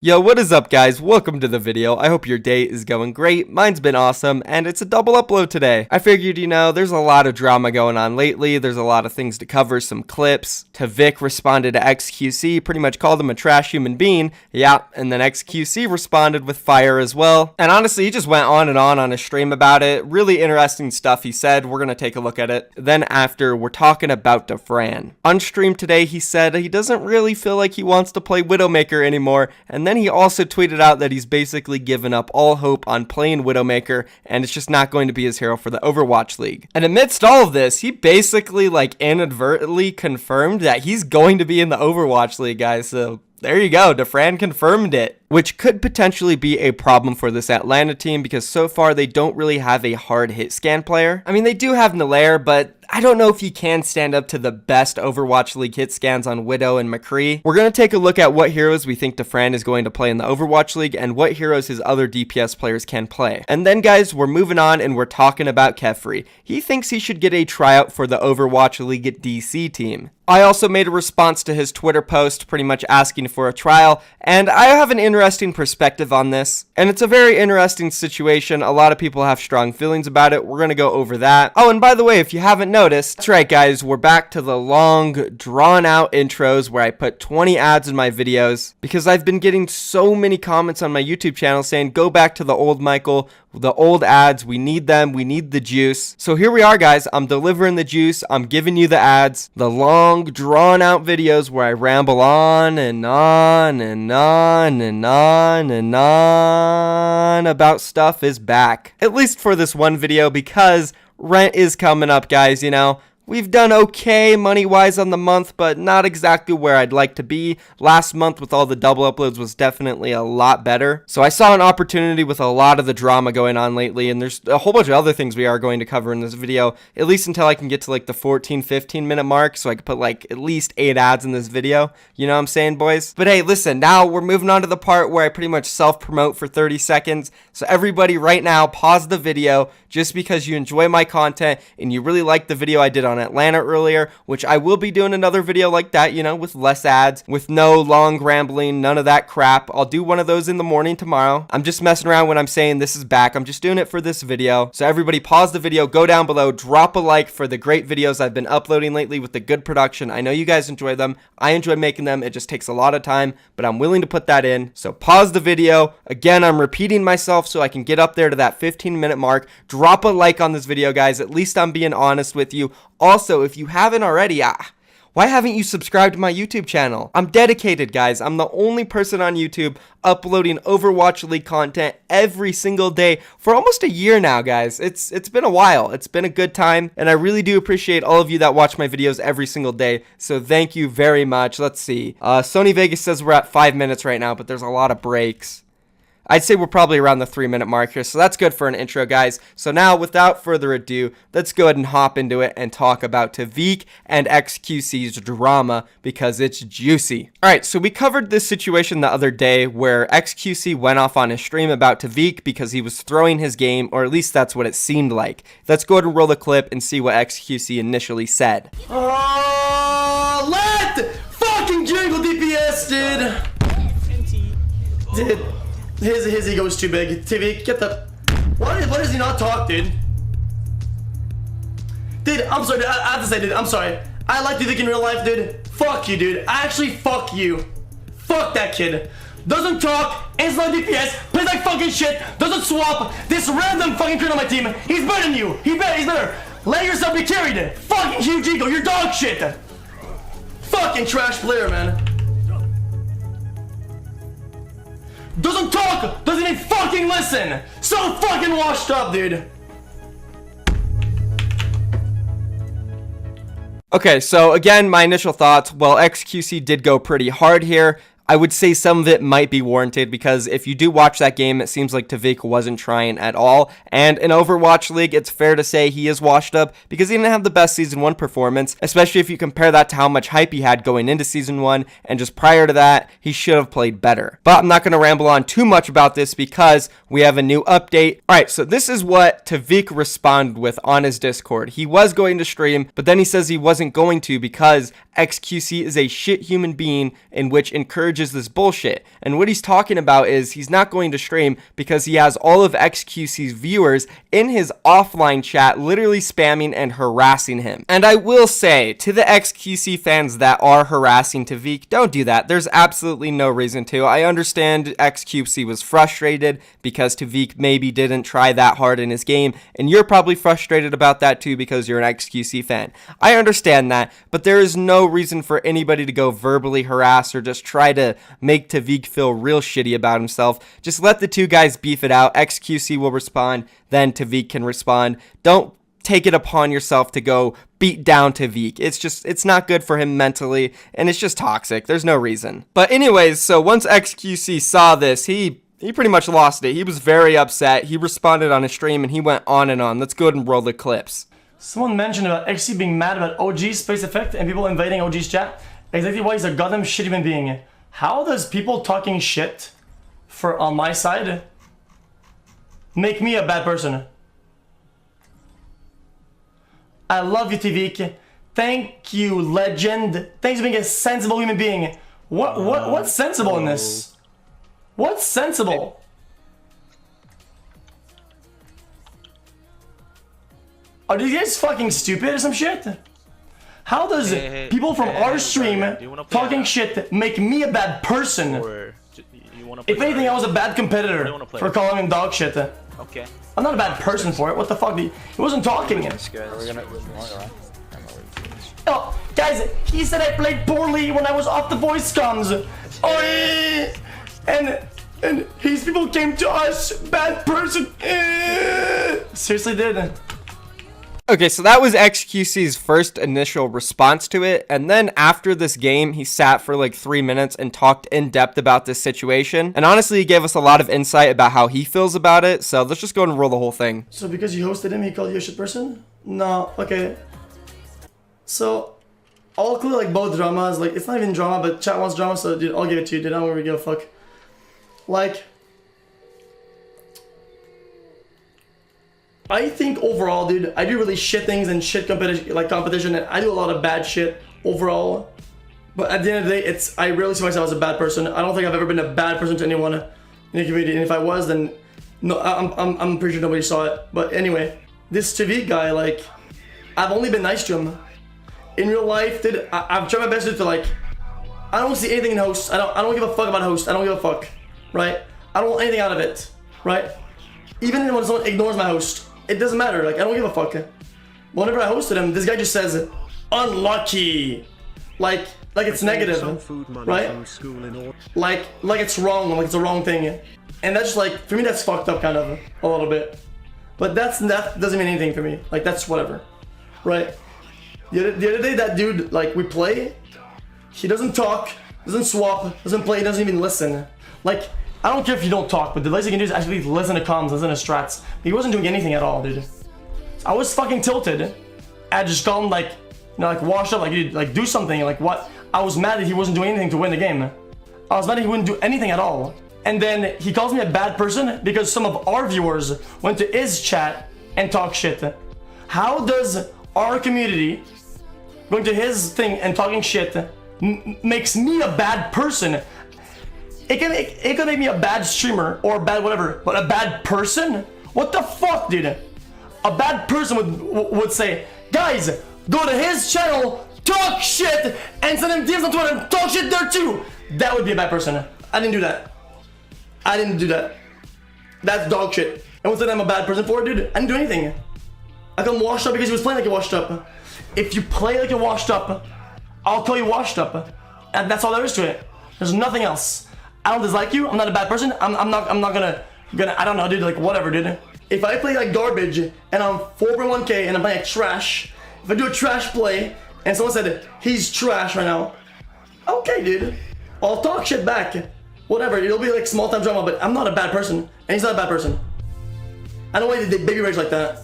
Yo, what is up guys? Welcome to the video. I hope your day is going great. Mine's been awesome, and it's a double upload today. I figured, there's a lot of drama going on lately. There's a lot of things to cover, some clips. Tviq responded to XQC, pretty much called him a trash human being. Yeah, and then XQC responded with fire as well. And honestly, he just went on and on his stream about it. Really interesting stuff he said. We're gonna take a look at it. Then after, we're talking about Dafran. On stream today, he said he doesn't really feel like he wants to play Widowmaker anymore, and then he also tweeted out that he's basically given up all hope on playing Widowmaker, and it's just not going to be his hero for the Overwatch League. And amidst all of this, he basically inadvertently confirmed that he's going to be in the Overwatch League, guys. So there you go, Dafran confirmed it, which could potentially be a problem for this Atlanta team because so far they don't really have a hard hit scan player. I mean, they do have Nair, but I don't know if he can stand up to the best Overwatch League hit scans on Widow and McCree. We're going to take a look at what heroes we think Dafran is going to play in the Overwatch League and what heroes his other DPS players can play. And then guys, we're moving on and we're talking about Kephri. He thinks he should get a tryout for the Overwatch League DC team. I also made a response to his Twitter post pretty much asking for a trial, and I have an interesting perspective on this, and it's a very interesting situation. A lot of people have strong feelings about it. We're going to go over that. Oh, and by the way, if you haven't noticed, that's right guys, we're back to the long, drawn-out intros where I put 20 ads in my videos because I've been getting so many comments on my YouTube channel saying, go back to the old Michael, the old ads, we need them, we need the juice. So here we are guys, I'm delivering the juice, I'm giving you the ads, the long drawn out videos where I ramble on and on and on and on and on about stuff is back. At least for this one video because rent is coming up guys, We've done okay money-wise on the month, but not exactly where I'd like to be. Last month with all the double uploads was definitely a lot better. So I saw an opportunity with a lot of the drama going on lately, and there's a whole bunch of other things we are going to cover in this video, at least until I can get to the 14-15 minute mark, so I can put at least 8 ads in this video. You know what I'm saying, boys? But hey, listen, now we're moving on to the part where I pretty much self-promote for 30 seconds. So everybody right now, pause the video just because you enjoy my content and you really like the video I did on Atlanta earlier, which I will be doing another video like that, with less ads, with no long rambling, none of that crap. I'll do one of those in the morning tomorrow. I'm just messing around when I'm saying this is back. I'm just doing it for this video. So everybody pause the video, go down below, drop a like for the great videos I've been uploading lately with the good production. I know you guys enjoy them. I enjoy making them. It just takes a lot of time, but I'm willing to put that in. So pause the video. Again, I'm repeating myself so I can get up there to that 15-minute mark. Drop a like on this video, guys. At least I'm being honest with you. Also, if you haven't already, why haven't you subscribed to my YouTube channel? I'm dedicated, guys. I'm the only person on YouTube uploading Overwatch League content every single day for almost a year now, guys. It's been a while. It's been a good time, and I really do appreciate all of you that watch my videos every single day, so thank you very much. Let's see. Sony Vegas says we're at 5 minutes right now, but there's a lot of breaks. I'd say we're probably around the 3-minute mark here, so that's good for an intro, guys. So now, without further ado, let's go ahead and hop into it and talk about Tviq and XQC's drama because it's juicy. Alright, so we covered this situation the other day where XQC went off on his stream about Tviq because he was throwing his game, or at least that's what it seemed like. Let's go ahead and roll the clip and see what XQC initially said. Let fucking jingle DPS, dude. His ego is too big. Tviq, get the... Why does he not talk, dude? Dude, I'm sorry, dude. I have to say, dude, I'm sorry. I like Tviq in real life, dude. Fuck you, dude. Actually, fuck you. Fuck that kid. Doesn't talk, is not DPS, plays like fucking shit, doesn't swap. This random fucking kid on my team, he's better than you. He's better. Let yourself be carried. Fucking huge ego, you're dog shit. Fucking trash player, man. Doesn't talk, doesn't even fucking listen. So fucking washed up, dude. Okay, so again, my initial thoughts, well, XQC did go pretty hard here. I would say some of it might be warranted because if you do watch that game, it seems like Tviq wasn't trying at all. And in Overwatch League, it's fair to say he is washed up because he didn't have the best Season 1 performance, especially if you compare that to how much hype he had going into Season 1, and just prior to that, he should have played better. But I'm not going to ramble on too much about this because we have a new update. Alright, so this is what Tviq responded with on his Discord. He was going to stream, but then he says he wasn't going to because XQC is a shit human being in which encourages this bullshit. And what he's talking about is he's not going to stream because he has all of XQC's viewers in his offline chat literally spamming and harassing him. And I will say to the XQC fans that are harassing Tviq, don't do that. There's absolutely no reason to. I understand XQC was frustrated because Tviq maybe didn't try that hard in his game, and you're probably frustrated about that too because you're an XQC fan. I understand that, but there is no reason for anybody to go verbally harass or just try to make Tviq feel real shitty about himself. Just let the two guys beef it out. XQC will respond, then Tviq can respond. Don't take it upon yourself to go beat down Tviq. It's not good for him mentally, and it's just toxic. There's no reason. But anyways, so once XQC saw this, he pretty much lost it. He was very upset. He responded on his stream, and he went on and on. Let's go ahead and roll the clips. Someone mentioned about XC being mad about OG's space effect and people invading OG's chat. Exactly why he's a goddamn shit human being. How does people talking shit on my side make me a bad person? I love you, Tviq. Thank you, legend. Thanks for being a sensible human being. What's sensible in this? What's sensible? Are these guys fucking stupid or some shit? How does people from our stream talking shit make me a bad person? If anything, I was a bad competitor for calling him dog shit. Okay. I'm not a bad person for it. What the fuck? He wasn't talking. Oh, guys, he said I played poorly when I was off the voice comms. Oh, and his people came to us. Bad person. Seriously did. Okay, so that was XQC's first initial response to it, and then after this game, he sat for like 3 minutes and talked in depth about this situation, and honestly, he gave us a lot of insight about how he feels about it, so let's just go ahead and roll the whole thing. So because you hosted him, he called you a shit person? No, okay. So, I'll clear like both dramas, like, it's not even drama, but chat wants drama, so dude, I'll give it to you, dude, I don't really give a fuck. Like, I think overall, dude, I do really shit things and shit competition, and I do a lot of bad shit overall. But at the end of the day, I rarely see myself as a bad person. I don't think I've ever been a bad person to anyone in the community, and if I was, then no, I'm pretty sure nobody saw it. But anyway, this Tviq guy, like, I've only been nice to him. In real life, dude, I've tried my best to like, I don't see anything in host. I don't give a fuck about host. I don't give a fuck, right? I don't want anything out of it, right? Even when someone ignores my host. It doesn't matter, like, I don't give a fuck. Whenever I hosted him, this guy just says, unlucky. Like it's negative, right? Like it's wrong, like it's a wrong thing. And that's just like, for me, that's fucked up kind of, a little bit. But that doesn't mean anything for me. Like, that's whatever, right? The other day, that dude, like, we play, he doesn't talk, doesn't swap, doesn't play, doesn't even listen. Like, I don't care if you don't talk, but the least you can do is actually listen to comms, listen to strats. He wasn't doing anything at all, dude. I was fucking tilted. I just called him, like, you know, like, washed up, like, dude, like, do something, like, what? I was mad that he wasn't doing anything to win the game. I was mad that he wouldn't do anything at all. And then he calls me a bad person because some of our viewers went to his chat and talk shit. How does our community going to his thing and talking shit makes me a bad person? It can make me a bad streamer or a bad whatever, but a bad person? What the fuck, dude? A bad person would say, guys, go to his channel, talk shit, and send him DMs on Twitter and talk shit there too. That would be a bad person. I didn't do that. I didn't do that. That's dog shit. And what's that I'm a bad person for, dude? I didn't do anything. I got him washed up because he was playing like a washed up. If you play like a washed up, I'll call you washed up. And that's all there is to it. There's nothing else. I don't dislike you. I'm not a bad person. I'm not gonna I don't know, dude, like whatever, dude. If I play like garbage and I'm 4.1k and I'm playing like trash, if I do a trash play and someone said he's trash right now, okay, dude, I'll talk shit back. Whatever, it'll be like small time drama, but I'm not a bad person and he's not a bad person. I don't know why they baby rage like that.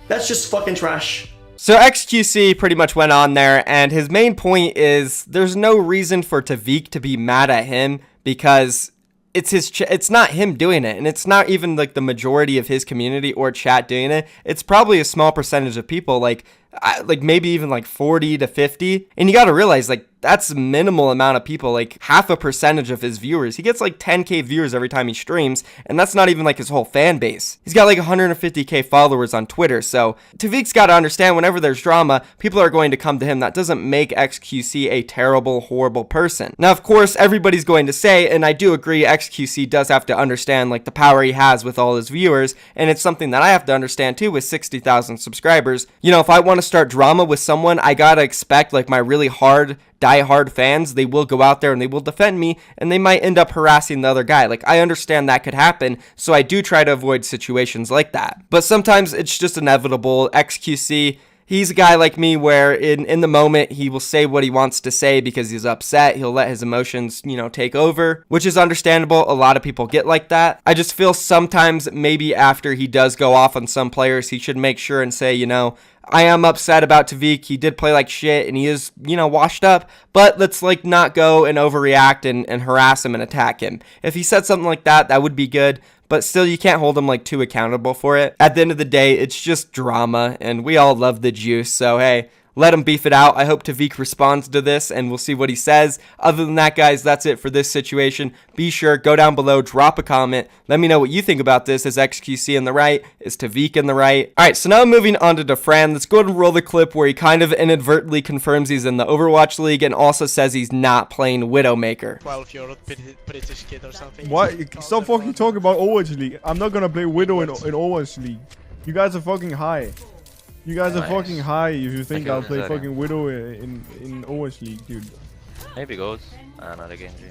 That's just fucking trash. So XQC pretty much went on there, and his main point is there's no reason for Tviq to be mad at him because it's not him doing it, and it's not even like the majority of his community or chat doing it. It's probably a small percentage of people. Like, like maybe even like 40 to 50. And you got to realize, like, that's a minimal amount of people, like half a percentage of his viewers. He gets like 10K viewers every time he streams, and that's not even like his whole fan base. He's got like 150K followers on Twitter. So Tviq's got to understand, whenever there's drama, people are going to come to him. That doesn't make XQC a terrible, horrible person. Now, of course, everybody's going to say, and I do agree, XQC does have to understand like the power he has with all his viewers, and it's something that I have to understand too with 60,000 subscribers. You know, if I want to start drama with someone, I gotta expect like my really die-hard fans, they will go out there and they will defend me, and they might end up harassing the other guy. Like, I understand that could happen, so I do try to avoid situations like that. But sometimes it's just inevitable. XQC, he's a guy like me where in the moment he will say what he wants to say because he's upset. He'll let his emotions, you know, take over, which is understandable. A lot of people get like that. I just feel sometimes maybe after he does go off on some players, he should make sure and say, you know, I am upset about Tviq. He did play like shit and he is, you know, washed up, but let's like not go and overreact and harass him and attack him. If he said something like that, that would be good. But still, you can't hold him like too accountable for it. At the end of the day, it's just drama, and we all love the juice. So hey, let him beef it out. I hope Tviq responds to this, and we'll see what he says. Other than that, guys, that's it for this situation. Be sure, go down below, drop a comment. Let me know what you think about this. Is XQC in the right? Is Tviq in the right? All right, so now moving on to Dafran. Let's go ahead and roll the clip where he kind of inadvertently confirms he's in the Overwatch League and also says he's not playing Widowmaker. 12-year-old British kid or something. What? Stop fucking talking about Overwatch League. I'm not gonna play Widow in Overwatch League. You guys are fucking high. You guys are fucking high if you think I'll play fucking Widow in Overwatch League, dude. Maybe goes. Not a Genji.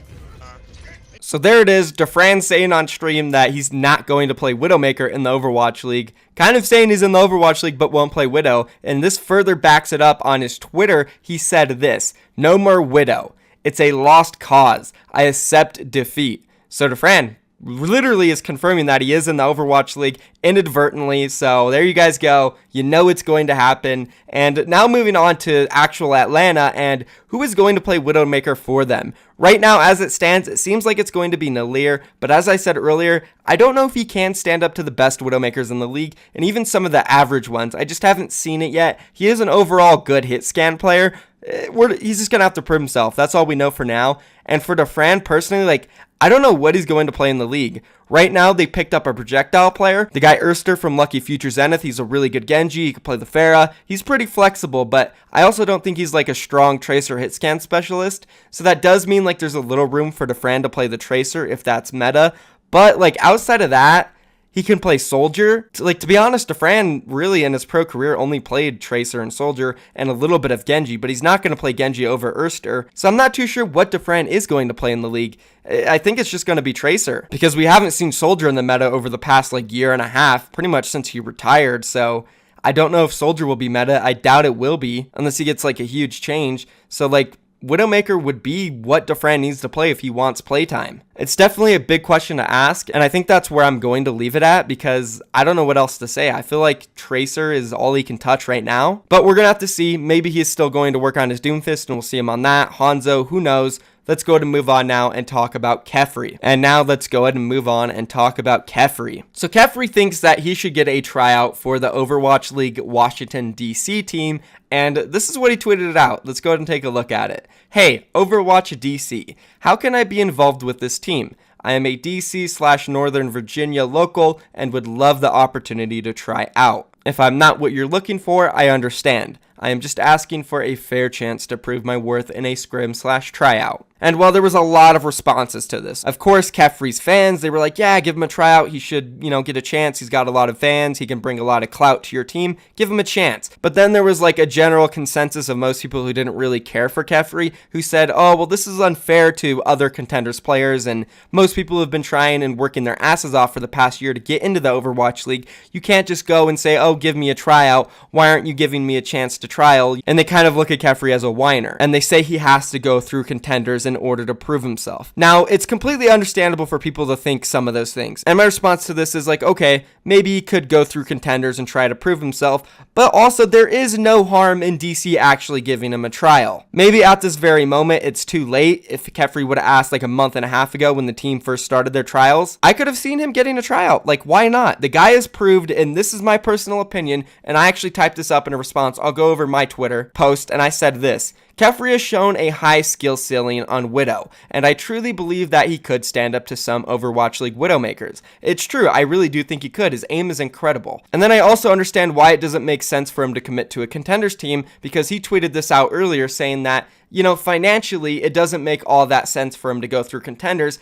So there it is, Dafran saying on stream that he's not going to play Widowmaker in the Overwatch League. Kind of saying he's in the Overwatch League but won't play Widow. And this further backs it up on his Twitter. He said this: "No more Widow. It's a lost cause. I accept defeat." So Dafran literally is confirming that he is in the Overwatch League inadvertently. So there you guys go. You know it's going to happen. And now moving on to actual Atlanta and who is going to play Widowmaker for them. Right now, as it stands, it seems like it's going to be Nalir. But as I said earlier, I don't know if he can stand up to the best Widowmakers in the league and even some of the average ones. I just haven't seen it yet. He is an overall good hit scan player. He's just going to have to prove himself. That's all we know for now. And for Dafran, personally, like, I don't know what he's going to play in the league. Right now, they picked up a projectile player. The guy Erster from Lucky Future Zenith, he's a really good Genji. He can play the Pharah. He's pretty flexible, but I also don't think he's like a strong Tracer hit scan specialist. So that does mean like there's a little room for Dafran to play the Tracer if that's meta. But like outside of that, he can play Soldier. Like, to be honest, Dafran really in his pro career only played Tracer and Soldier and a little bit of Genji, but he's not going to play Genji over Erster. So I'm not too sure what Dafran is going to play in the league. I think it's just going to be Tracer because we haven't seen Soldier in the meta over the past like year and a half, pretty much since he retired. So I don't know if Soldier will be meta. I doubt it will be unless he gets like a huge change. So like, Widowmaker would be what Dafran needs to play if he wants playtime. It's definitely a big question to ask, and I think that's where I'm going to leave it at because I don't know what else to say. I feel like Tracer is all he can touch right now, but we're going to have to see. Maybe he's still going to work on his Doomfist, and we'll see him on that. Hanzo, who knows? Let's go ahead and move on now and talk about Kephri. And now let's go ahead and move on and talk about Kephri. So Kephri thinks that he should get a tryout for the Overwatch League Washington, DC team. And this is what he tweeted out. Let's go ahead and take a look at it. "Hey, Overwatch DC, how can I be involved with this team? I am a DC/Northern Virginia local and would love the opportunity to try out. If I'm not what you're looking for, I understand. I am just asking for a fair chance to prove my worth in a scrim/tryout." And while there was a lot of responses to this, of course, Kephri's fans, they were like, yeah, give him a tryout. He should, you know, get a chance. He's got a lot of fans. He can bring a lot of clout to your team. Give him a chance. But then there was like a general consensus of most people who didn't really care for Kephri, who said, oh, well, this is unfair to other contenders players. And most people have been trying and working their asses off for the past year to get into the Overwatch League. You can't just go and say, oh, give me a tryout. Why aren't you giving me a chance to to trial, and they kind of look at Kephri as a whiner, and they say he has to go through contenders in order to prove himself. Now, it's completely understandable for people to think some of those things, and my response to this is like, okay, maybe he could go through contenders and try to prove himself, but also there is no harm in DC actually giving him a trial. Maybe at this very moment it's too late. If Kephri would have asked like a month and a half ago when the team first started their trials, I could have seen him getting a tryout. Like, why not? The guy is proved, and this is my personal opinion, and I actually typed this up in a response. I'll go over my Twitter post, and I said this: Kephri has shown a high skill ceiling on Widow, and I truly believe that he could stand up to some Overwatch League Widowmakers. It's true, I really do think he could. His aim is incredible. And then I also understand why it doesn't make sense for him to commit to a contenders team, because he tweeted this out earlier saying that, you know, financially it doesn't make all that sense for him to go through contenders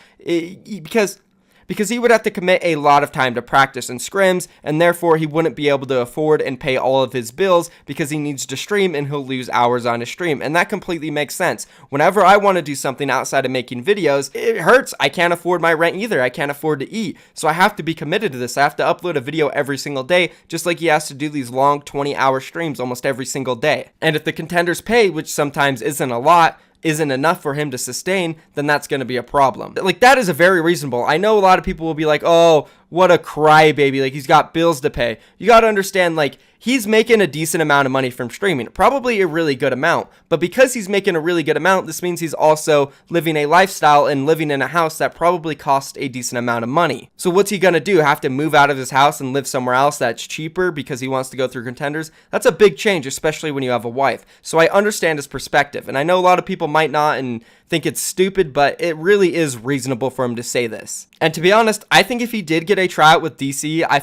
because he would have to commit a lot of time to practice and scrims, and therefore he wouldn't be able to afford and pay all of his bills because he needs to stream and he'll lose hours on his stream. And that completely makes sense. Whenever I want to do something outside of making videos, it hurts. I can't afford my rent either. I can't afford to eat. So I have to be committed to this. I have to upload a video every single day, just like he has to do these long 20-hour streams almost every single day. And if the contenders pay, which sometimes isn't a lot, isn't enough for him to sustain, then that's going to be a problem. Like, that is a very reasonable. I know a lot of people will be like, oh, what a crybaby, like he's got bills to pay. You got to understand, like, he's making a decent amount of money from streaming, probably a really good amount, but because he's making a really good amount, this means he's also living a lifestyle and living in a house that probably costs a decent amount of money. So what's he gonna do? Have to move out of his house and live somewhere else that's cheaper because he wants to go through contenders? That's a big change, especially when you have a wife. So I understand his perspective, and I know a lot of people might not and think it's stupid, but it really is reasonable for him to say this. And to be honest, I think if he did get a tryout with DC, I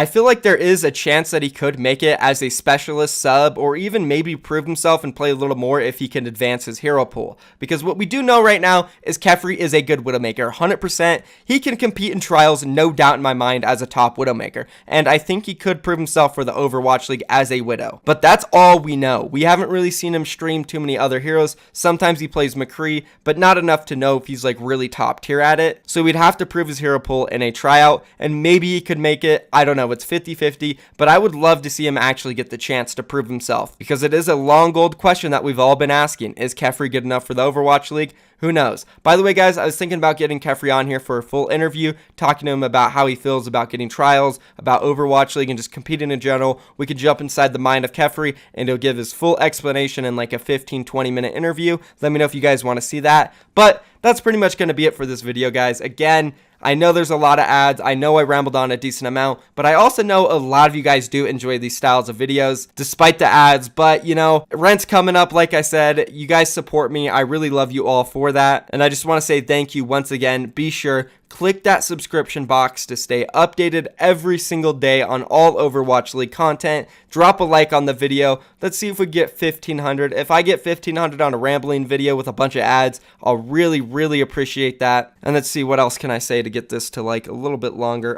feel like there is a chance that he could make it as a specialist sub, or even maybe prove himself and play a little more if he can advance his hero pool. Because what we do know right now is Kephri is a good Widowmaker, 100%. He can compete in trials, no doubt in my mind, as a top Widowmaker. And I think he could prove himself for the Overwatch League as a Widow. But that's all we know. We haven't really seen him stream too many other heroes. Sometimes he plays McCree, but not enough to know if he's like really top tier at it. So we'd have to prove his hero pool in a tryout, and maybe he could make it. I don't know. It's 50-50, but I would love to see him actually get the chance to prove himself, because it is a long old question that we've all been asking. Is Kephri good enough for the Overwatch League? Who knows? By the way, guys, I was thinking about getting Kephri on here for a full interview, talking to him about how he feels about getting trials, about Overwatch League, and just competing in general. We could jump inside the mind of Kephri, and he'll give his full explanation in like a 15-20 minute interview. Let me know if you guys want to see that. But that's pretty much going to be it for this video, guys. Again, I know there's a lot of ads. I know I rambled on a decent amount, but I also know a lot of you guys do enjoy these styles of videos despite the ads. But, you know, rent's coming up. Like I said, you guys support me. I really love you all for that. And I just want to say thank you once again. Be sure, click that subscription box to stay updated every single day on all Overwatch League content. Drop a like on the video. Let's see if we get 1,500. If I get 1,500 on a rambling video with a bunch of ads, I'll really, really appreciate that. And let's see, what else can I say to get this to like a little bit longer.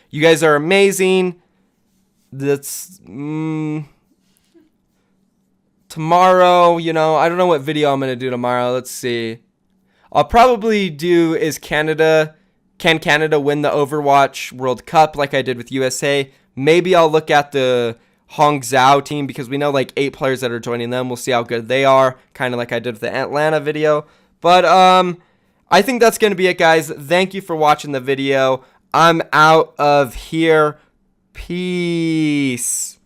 You guys are amazing. That's tomorrow, you know, I don't know what video I'm going to do tomorrow. Let's see. I'll probably do can Canada win the Overwatch World Cup like I did with USA? Maybe I'll look at the Hangzhou team, because we know like 8 players that are joining them. We'll see how good they are, kind of like I did with the Atlanta video. But I think that's going to be it, guys. Thank you for watching the video. I'm out of here. Peace.